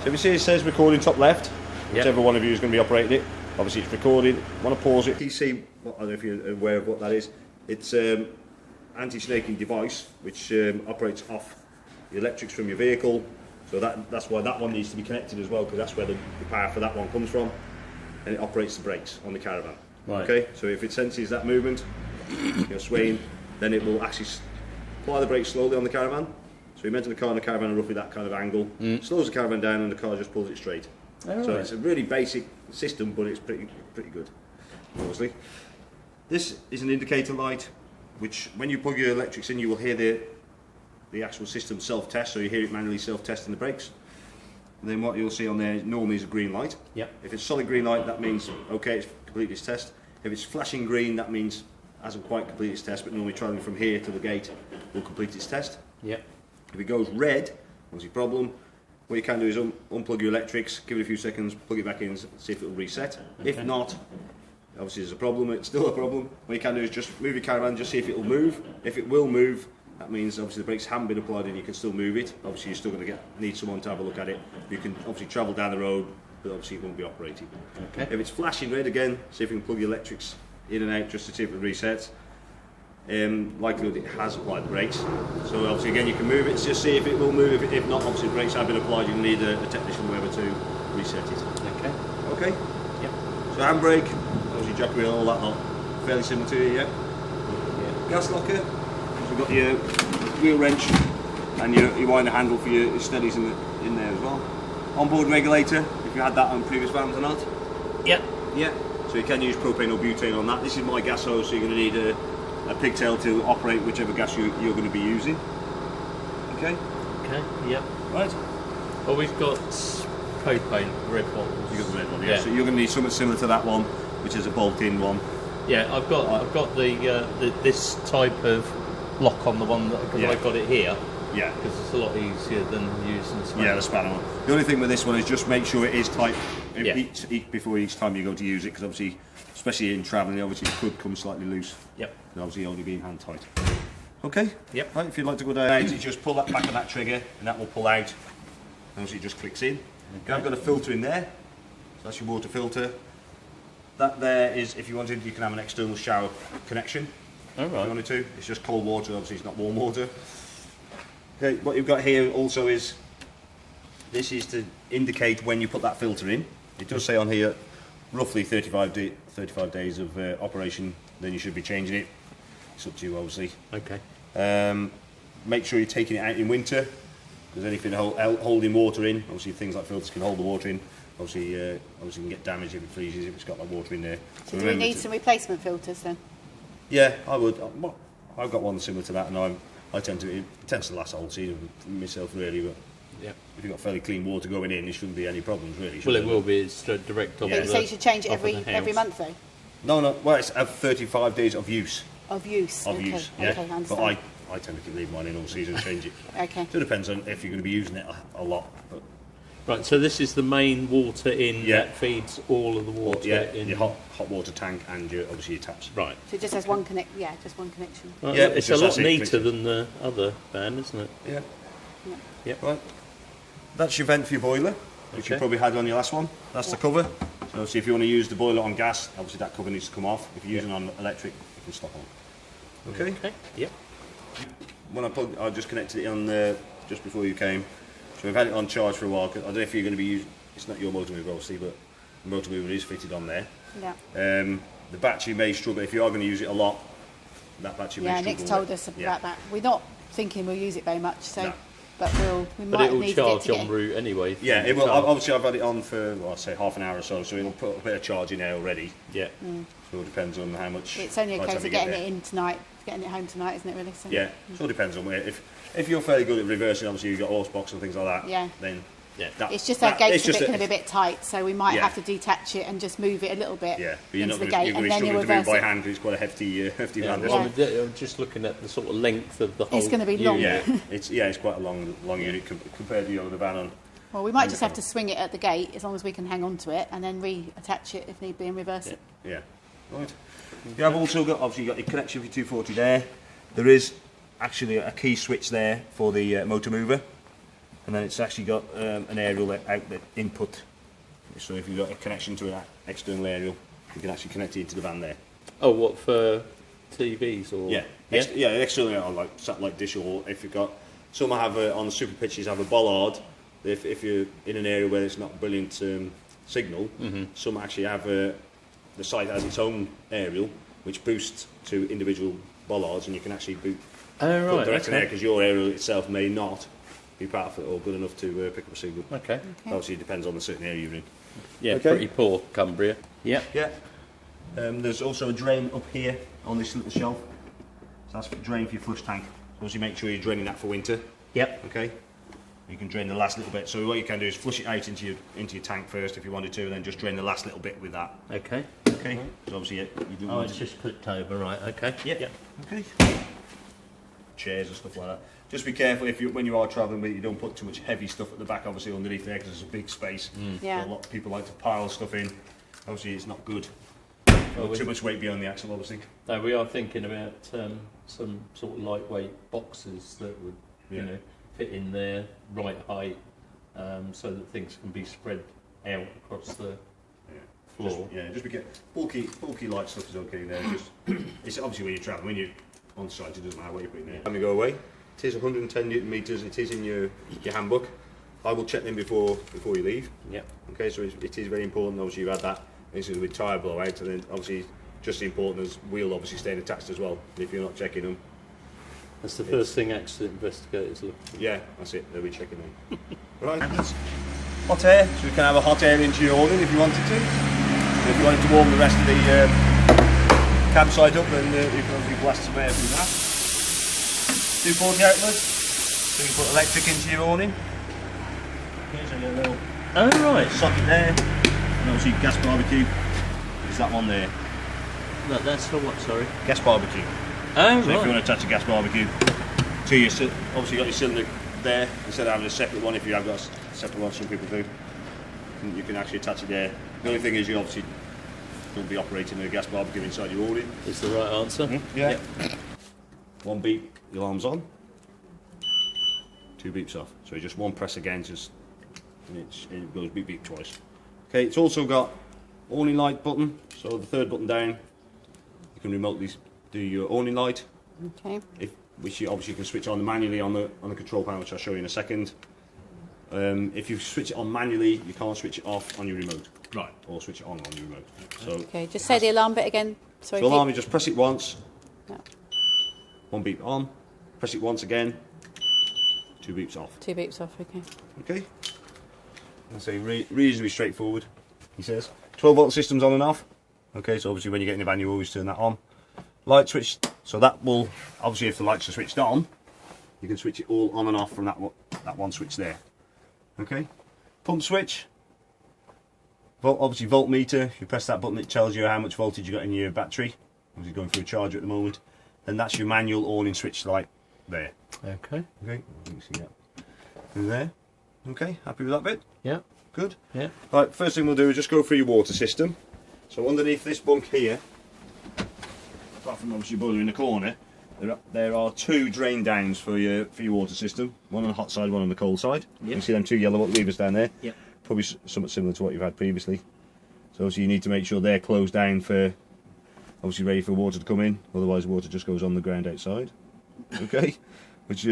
So if you see it says recording top left, whichever one of you is going to be operating it, obviously it's recording. I want to pause it. You see, I don't know if you're aware of what that is. It's anti-snaking device which operates off the electrics from your vehicle. So that's why that one needs to be connected as well, because that's where the power for that one comes from, and it operates the brakes on the caravan. Right. Okay, so if it senses that movement, you're swaying, then it will actually apply the brakes slowly on the caravan. So you mentioned the car and the caravan are roughly that kind of angle. Slows the caravan down and the car just pulls it straight. So it's a really basic system, but it's pretty good, obviously. This is an indicator light, which when you plug your electrics in, you will hear the actual system self-test, so you hear it manually self-testing the brakes. And then what you'll see on there normally is a green light. Yep. If it's solid green light, that means, okay, it's completed its test. If it's flashing green, that means it hasn't quite completed its test, but normally travelling from here to the gate will complete its test. Yep. If it goes red, what's your problem? What you can do is unplug your electrics, give it a few seconds, plug it back in, see if it will reset. Okay. If not, obviously there's a problem, it's still a problem. What you can do is just move your caravan, just see if it will move. If it will move, that means obviously the brakes haven't been applied and you can still move it. Obviously you're still going to need someone to have a look at it. You can obviously travel down the road, but obviously it won't be operating. Okay. If it's flashing red again, see if you can plug your electrics in and out just to see if it resets. Likelihood it has applied the brakes. So obviously again you can move it, just see if it will move. If not, obviously the brakes have been applied, you need a technician or whoever to reset it. Okay. Okay? Yep. So handbrake, obviously jack wheel, all that lot, fairly similar to it, yeah? Gas locker, so we've got your wheel wrench and your winder handle for your steadies in there as well. Onboard regulator, if you had that on previous vans or not. Yep. Yeah. So you can use propane or butane on that. This is my gas hose, so you're going to need a pigtail to operate whichever gas you're going to be using. Okay? Okay, yep. Right. Well, we've got propane, red bottles. You got the red one, yeah. So you're going to need something similar to that one, which is a bolt-in one. Yeah, I've got the this type of lock on the one because I've got it here. Yeah. Because it's a lot easier than using the spanner. Yeah, the spanner one. The only thing with this one is just make sure it is tight before each time you go to use it, because obviously, especially in travelling, obviously it could come slightly loose. Yep. And obviously only being hand tight. Okay? Yep. Right, if you'd like to go down, you just pull that back on that trigger and that will pull out. And obviously it just clicks in. Okay. I've got a filter in there. So that's your water filter. That there is, if you wanted, you can have an external shower connection. All right. If you wanted to. It's just cold water, obviously it's not warm water. Okay, what you've got here also is, this is to indicate when you put that filter in. It does say on here, roughly 35 days of operation, then you should be changing it. It's up to you, obviously. Okay. Make sure you're taking it out in winter, because anything holding water in, obviously things like filters can hold the water in. Obviously, you can get damaged if it freezes, if it's got that water in there. So do we need some replacement filters then? Yeah, I would. I've got one similar to that, and it tends to last the whole season myself, really. But Yep. if you've got fairly clean water going in, there shouldn't be any problems, really. Well, it will be. It's direct off So you should change it every month though? No. Well, it's 35 days of use. Of use. Of okay. use, yeah. Okay, I But understand. I tend to leave mine in all season and change it. Okay. So it depends on if you're going to be using it a lot. But Right. So this is the main water in that feeds all of the water. In your hot water tank and obviously your taps. Right. So it just has one connect. Yeah, just one connection. Well, Yeah, it's a just lot has it neater connected. than the other van, isn't it? Yeah. Yeah. Yep. Right. That's your vent for your boiler, which you Okay. probably had on your last one. That's the cover. So obviously if you want to use the boiler on gas, obviously that cover needs to come off. If you're using it on electric, you can stop on. Okay. Okay. Yep. When I just connected it on just before you came. So we've had it on charge for a while. 'Cause I don't know if you're going to be using. It's not your motor mover, obviously, but the motor mover is fitted on there. Yeah. The battery may struggle if you are going to use it a lot. That battery may Yeah, struggle. Nick's told us about that. We're not thinking we'll use it very much, so No. but we But might it will need charge to get en route anyway. Yeah, from it the will. car. Obviously, I've had it on for, well, I'd say half an hour or so, so it'll put a bit of charge in there already. Yeah. So it depends on how much. It's only a by the case time of you get getting there. it in tonight, getting it home tonight, isn't it? Really? So, Yeah, so it depends on where. If you're fairly good at reversing, obviously you've got horse box and things like that. Yeah. Then Yeah. It's just our it's gate's just going to be a bit tight, so we might Yeah. have to detach it and just move it a little bit Yeah, but you're into not the going gate, to and be then you struggling to move reverse by it. hand because it's quite a hefty Yeah, van. well, I'm just looking at the sort of length of the whole. It's gonna be long. unit. Yeah, it's quite a long unit compared to the van on. Well, we might just have to swing it at the gate as long as we can hang on to it, and then reattach it if need be and reverse it. Yeah, right. You have also got, obviously, you got your connection for your 240 there. There is actually a key switch there for the motor mover. and then it's actually got an aerial outlet input. So if you've got a connection to an external aerial, you can actually connect it into the van there. Oh, what, for TVs or? Yeah, externally on like satellite dish, or if you've got, some have on the super pitches have a bollard. If you're in an area where there's not brilliant signal, some actually have the site has its own aerial which boosts to individual bollards, and you can actually put direct in there, because your aerial itself may not be powerful or good enough to pick up a signal. Okay. Obviously, it depends on the certain area you're in. Yeah, Okay. pretty poor Cumbria. Yeah. Yeah. There's also a drain up here on this little shelf. So that's for drain for your flush tank. So obviously make sure you're draining that for winter. Yep. Okay. You can drain the last little bit. So what you can do is flush it out into your tank first if you wanted to, and then just drain the last little bit with that. Okay. Okay. So obviously you do. Oh, it's just flipped over, right? Okay. Yeah. Okay. Chairs and stuff like that. Just be careful when you are travelling with it, you don't put too much heavy stuff at the back, obviously underneath there, because there's a big space. Yeah. So a lot of people like to pile stuff in. Obviously, it's not good. Too much weight behind the axle, obviously. No, we are thinking about some sort of lightweight boxes that would, you know, fit in there, right height, so that things can be spread out across the floor. Just be careful. Bulky light stuff is okay there. Just it's obviously when you're travelling, when you're on site, it doesn't matter what you're putting there. When we go away, it is 110 newton meters. It is in your handbook. I will check them before you leave. Yep. Okay, so it is very important. Obviously, you've had that. This is with tyre blowout, and then obviously just as important as wheel obviously staying attached as well. If you're not checking them, That's the first thing accident investigators look for. yeah, that's it. They'll be checking them. Right. Hot air, so you can have a hot air into your awning if you wanted to. And if you wanted to warm the rest of the campsite up, then you can obviously blast some air through that. 240 outlets, so you can put electric into your awning. Okay, so you get a little Oh, right. socket there, and obviously gas barbecue is that one there. No, that's for what, sorry? Gas barbecue. Oh, So if you want to attach a gas barbecue to your, obviously you got your cylinder there, instead of having a separate one. If you have got a separate one, some people do, you can actually attach it there. The only thing is you obviously don't be operating a gas barbecue inside your awning. Is the right answer? Yeah. One beep, the alarm's on. 2 beeps off. So just one press again, and it goes beep beep twice. Okay, it's also got awning light button. So the third button down, you can remotely do your awning light. Okay. Which you obviously can switch on manually on the control panel, which I'll show you in a second. If you switch it on manually, you can't switch it off on your remote. Right. Or switch it on your remote. So Okay, just say the alarm bit again. Sorry. so alarm, you just press it once. No, 1 beep on. Press it once again. 2 beeps off. 2 beeps off, okay. Okay. I'll say reasonably straightforward. He says 12-volt systems on and off. Okay, so obviously when you get in the van, you always turn that on. Light switch. So that will obviously, if the lights are switched on, you can switch it all on and off from that one switch there. Okay. Pump switch. Obviously voltmeter. If you press that button, it tells you how much voltage you got in your battery. Obviously going through a charger at the moment. And that's your manual awning switch light there. Okay. Okay. You can see that through there. Okay. Happy with that bit? Yeah. Good. Yeah. Right. First thing we'll do is just go through your water system. So underneath this bunk here, apart from obviously your boiler in the corner, there are 2 drain downs for your water system. One on the hot side, one on the cold side. Yep. You can see them 2 yellow levers down there. Yep. Probably somewhat similar to what you've had previously. So obviously you need to make sure they're closed down for, obviously ready for water to come in. Otherwise water just goes on the ground outside. Okay, which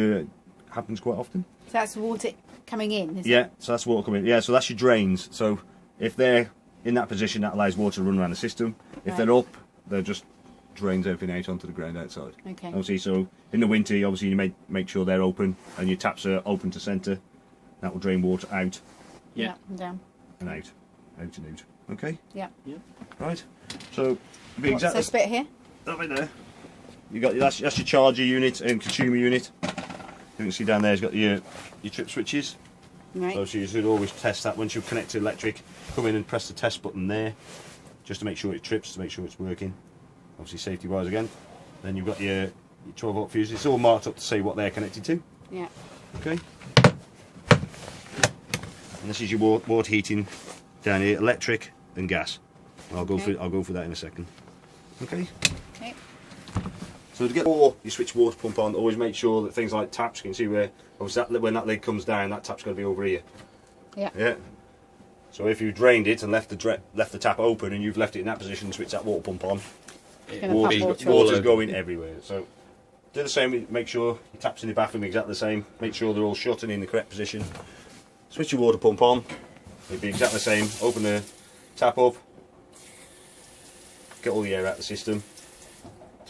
happens quite often. So that's water coming in, is Yeah, it? so that's water coming in. Yeah, so that's your drains. So if they're in that position, that allows water to run around the system. If Right. they're up, they're just drains everything out onto the ground outside. Okay. Obviously, so in the winter, obviously you make sure they're open and your taps are open to centre. That will drain water out Yeah. And down. and out, out and out. Okay, Yeah. right. So be What's exactly this bit here? that bit there. You got that's your charger unit and consumer unit. You can see down there, it's got your trip switches. Right. So you should always test that once you connect to electric. Come in and press the test button there, just to make sure it trips, to make sure it's working. Obviously safety wise again. Then you've got your 12-volt fuses. It's all marked up to say what they're connected to. Yeah. Okay. And this is your water heating down here, electric and gas. I'll go Okay. for that in a second. Okay. Okay. So So to get before you switch water pump on, always make sure that things like taps, you can see where obviously when that lid comes down, that tap's got to be over here. Yeah. Yeah. So if you drained it and left the tap open and you've left it in that position and switch that water pump on, water's going everywhere. So do the same. Make sure your taps in the bathroom are exactly the same. Make sure they're all shut and in the correct position. Switch your water pump on. It'll be exactly the same. Open the tap up. Get all the air out of the system.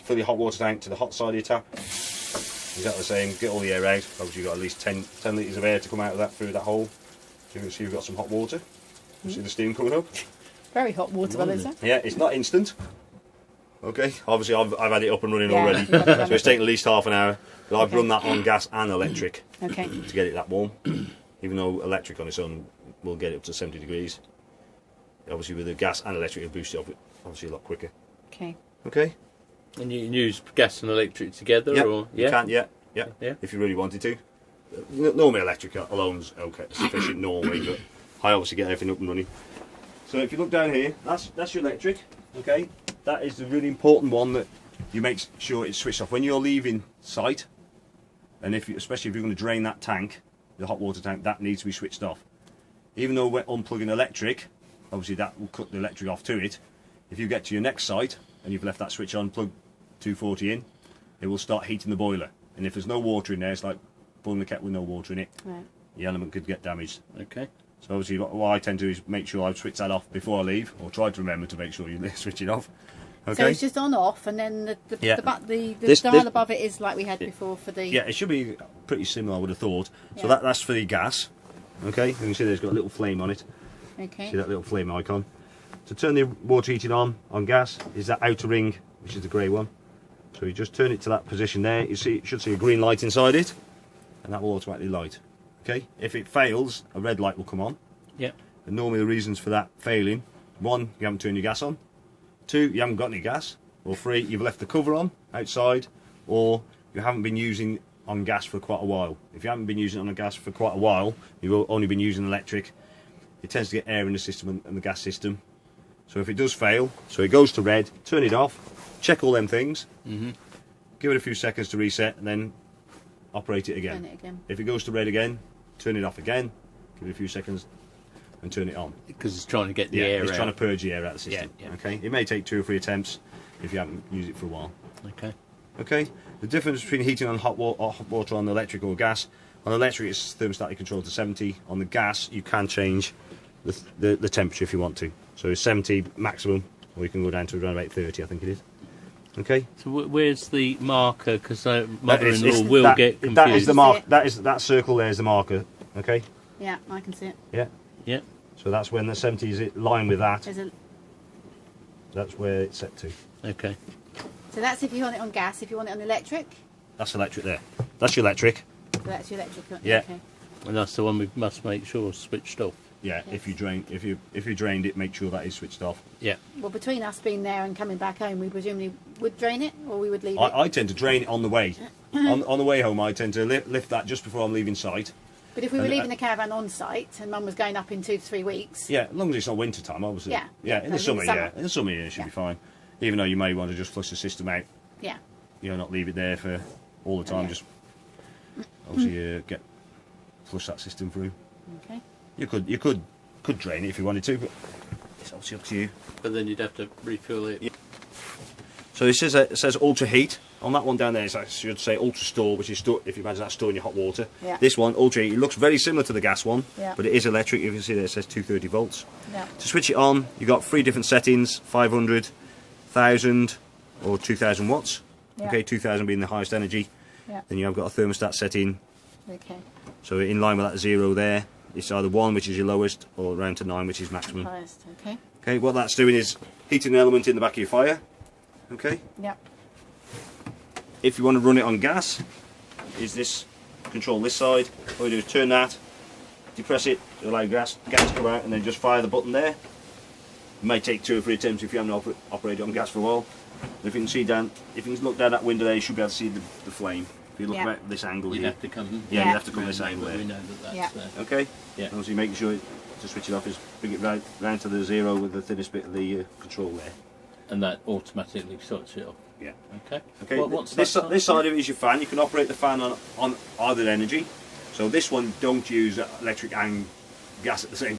Fill your hot water tank to the hot side of your tap. Exactly the same. Get all the air out. Obviously you've got at least 10 litres of air to come out of that through that hole. So you can see you've got some hot water. You see the steam coming up. Very hot water, well, is it? Yeah, it's not instant. Okay, obviously I've had it up and running already, so it's taken at least half an hour. But I've run that on gas and electric to get it that warm. Even though electric on its own will get it up to 70 degrees. Obviously with the gas and electric it'll boost it up obviously a lot quicker. Okay. Okay. And you can use gas and electric together, Yep. or You can, yeah, if you really wanted to. Normally electric alone's okay, sufficient normally, but I obviously get everything up and running. So if you look down here, that's your electric. Okay, that is the really important one that you make sure it's switched off when you're leaving site, and especially if you're going to drain that tank, the hot water tank, that needs to be switched off. Even though we're unplugging electric, obviously that will cut the electric off to it. If you get to your next site and you've left that switch on, plug 240 in, it will start heating the boiler. And if there's no water in there, it's like boiling the kettle with no water in it. Right. The element could get damaged. Okay. So obviously what I tend to do is make sure I switch that off before I leave, or try to remember to make sure you switch it off. Okay. So it's just on off, and then the dial above it is like we had before for the... Yeah, it should be pretty similar, I would have thought. So that's for the gas. Okay, you can see there's got a little flame on it. Okay. See that little flame icon? To turn the water heating on gas is that outer ring, which is the grey one. So you just turn it to that position there. You should see a green light inside it, and that will automatically light. Okay. If it fails, a red light will come on. Yeah. And normally the reasons for that failing: 1, you haven't turned your gas on; 2, you haven't got any gas; or 3, you've left the cover on outside; or you haven't been using on gas for quite a while. If you haven't been using it on gas for quite a while, you've only been using electric, it tends to get air in the system and the gas system. So if it does fail, so it goes to red, turn it off, check all them things, give it a few seconds to reset, and then operate it again. Turn it again. If it goes to red again, turn it off again, give it a few seconds, and turn it on. Because it's trying to get the air out. It's trying to purge the air out of the system. Yeah. Okay. It may take 2 or 3 attempts if you haven't used it for a while. Okay. Okay. The difference between heating on hot water on electric or gas: on electric it's thermostatically controlled to 70. On the gas you can change the temperature if you want to. So it's 70 maximum, or you can go down to around about 30, I think it is. Okay. So where's the marker? Because mother-in-law will get confused. That is the mark. That circle there is the marker. Okay. Yeah, I can see it. Yeah. Yeah. So that's when the 70 is in line with that. That's where it's set to. Okay. So that's if you want it on gas. If you want it on electric. That's electric there. That's your electric. So that's your electric. Yeah. Okay. And that's the one we must make sure switched off. Yeah. Yes. If you drained it, make sure that is switched off. Yeah. Well, between us being there and coming back home, we presumably would drain it, or we would leave it. I tend to drain it on the way. on the way home, I tend to lift that just before I'm leaving site. But if we were leaving the caravan on site and Mum was going up in 2 to 3 weeks. Yeah, as long as it's not winter time, obviously. Yeah. Yeah, in the summer, in the summer, it should be fine. Even though you may want to just flush the system out. Yeah. You know, not leave it there for all the time. Just obviously flush that system through. Okay. You could drain it if you wanted to, but it's obviously up to you. But then you'd have to refill it. Yeah. So it says ultra heat. On that one down there, it should say ultra store, which is if you imagine that storing your hot water. Yeah. This one, ultra heat, it looks very similar to the gas one, yeah. but it is electric. You can see there it says 230 volts. Yeah. To switch it on, you've got 3 different settings: 500, 1000, or 2000 watts. Yeah. Okay, 2000 being the highest energy. Yeah. Then you have got a thermostat setting. Okay. So in line with that 0 there, it's either 1, which is your lowest, or around to 9, which is maximum. Highest. Okay. Okay, what that's doing is heating an element in the back of your fire. Okay. Yeah. If you want to run it on gas, is this control this side. All you do is turn that, depress it, allow gas to come out, and then just fire the button there. It may take 2 or 3 attempts if you haven't operated on gas for a while. But if you can see down, if you can look down that window there, you should be able to see the flame. If you look at this angle You'd here, have to come. yeah, you have to come this angle there. We know that's there. Okay. Yeah. And obviously making sure to switch it off is bring it round to the 0 with the thinnest bit of the control there. And that automatically shuts it off. Yeah. Okay. Okay. What's This that this side of it is your fan. You can operate the fan on either energy. So this one don't use electric and gas at the same